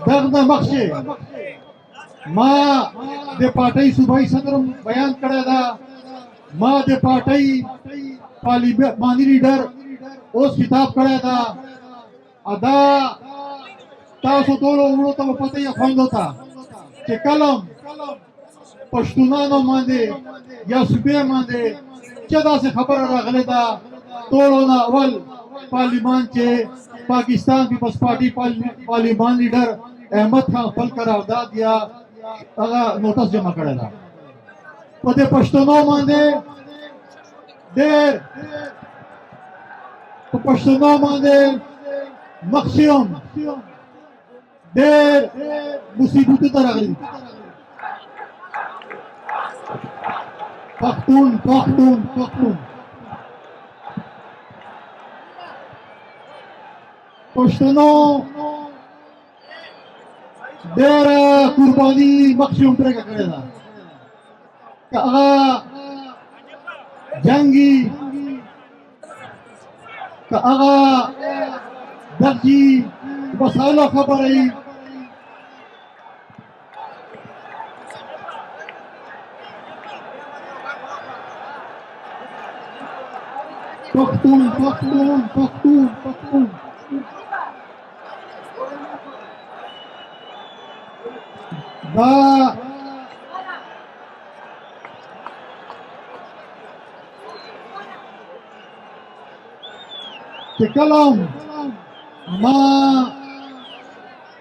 دغه مخشي ما د پارټۍ صوبایي صدر بیان کړی دا ما د پارټۍ پارلیماني لیډر اوس خطاب کړی دا ادا تاسو ټولو وروڼو ته به پته یې خویندو ته چې کله پښتونانو باندې یا صوبې باندې چې داسې خبره راغلې ده ټولو نه اول پارلیمان چې پاکستان پیپلز پارټي پارلیمان لیډر احمد خان خپل قرارداد یا هغه نوټس جمع کړی ده په دې پښتنو باندې ډېر په پښتنو باندې مخشیون ډېر مصیبتو ته راغلي پښتون پښتنو ډېره قرباني مخشیون پرېږه کړې ده که هغه جنګي که هغه دغجي وسایلو خبره وي پښتون دا چې کله ما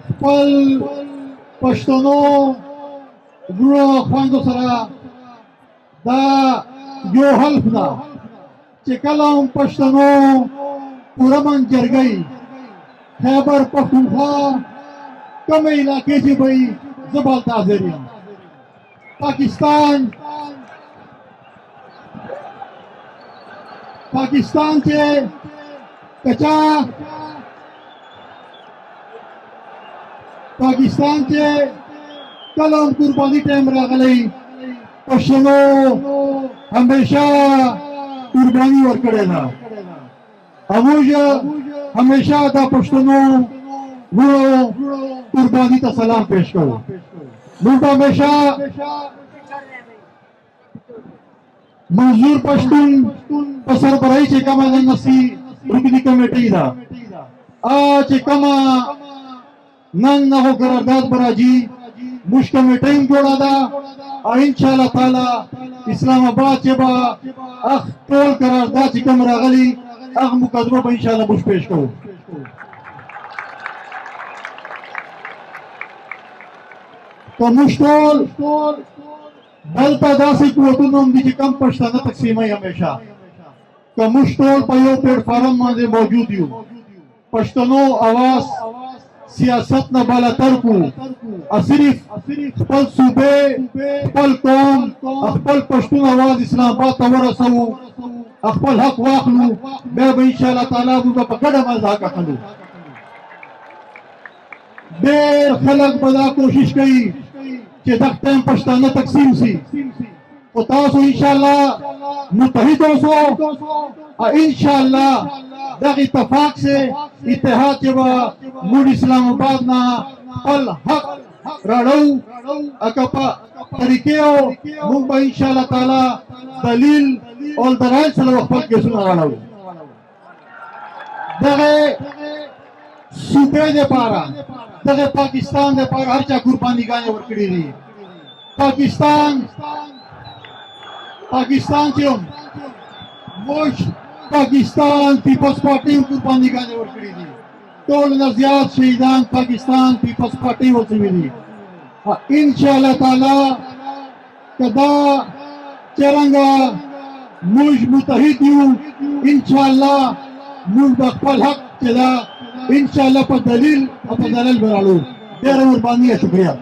خپل پښتنو وروڼو خویندو سره دا یو حلف ده چې کله هم پښتنو پوره من جرګۍ خیبر پښتونخوا کومه علاقې چې به وي زه به هلته حاضر یم پاکستان چې پاکستان چې کله هم قرباني ټایم راغلی پښتنو همیشه قرباني ورکړې ده موږ همیشه دا پښتنو وروڼو قرباني ته سلام پیش کوو موږ همیشه منظور پښتون په سربراهي چې کومه د نسي رکني کمیټۍ ده چې کومه نن هغو قرارداد به راځي موږ کمیټۍ هم جوړه ده او انشاءالله تعالی اسلام آباد چې به هغه ټول قرارداد چې کوم راغلي هغه مقدمه به انشاءالله موږ پیش کوو که موږ ټول دلته داسې قوتونه هم دي چې کم پښتانه تقسیموي همیشه که موږ ټول په یو پلیټفارم باندې موجود یو پښتنو اواز سیاست نه بالاتر کو صرف خپل صوبې خپل قوم خپل پښتون اواز اسلام آباد ته ورسوو خپل حق واخلو بیا به انشاءالله تعالی موږ په ګډه باندې حق اخلو ډېر خلک به دا کوشش کوي چې دغه ټایم پښتانه تقسیم سي خو تاسو انشاءالله متحد اوسو انشاءالله دغه اتفاق سے اتحاد چې به موږ اسلام آباد نه خپل حق راړو که په طریقې موږ به انشاءالله تعالی دلیل او دلایل سره خپل کیسونه راړو دغه صوبې دپاره دغه پاکستان دپاره هر چا قربانیګانې ورکړي دي پاکستان چې هم موږ پاکستان پیپلز پارټي هم قربانیګانې ورکړي دي ټول نه زیات شهیدان پاکستان پیپلز پارټي ورسوي دي انشاءالله تعالی که دا څرنګه موږ متحد یو انشاءالله موږ به خپل حق چې دا انشاءالله په دلیل او په دلیل به راړو ډېره مهرباني شکریه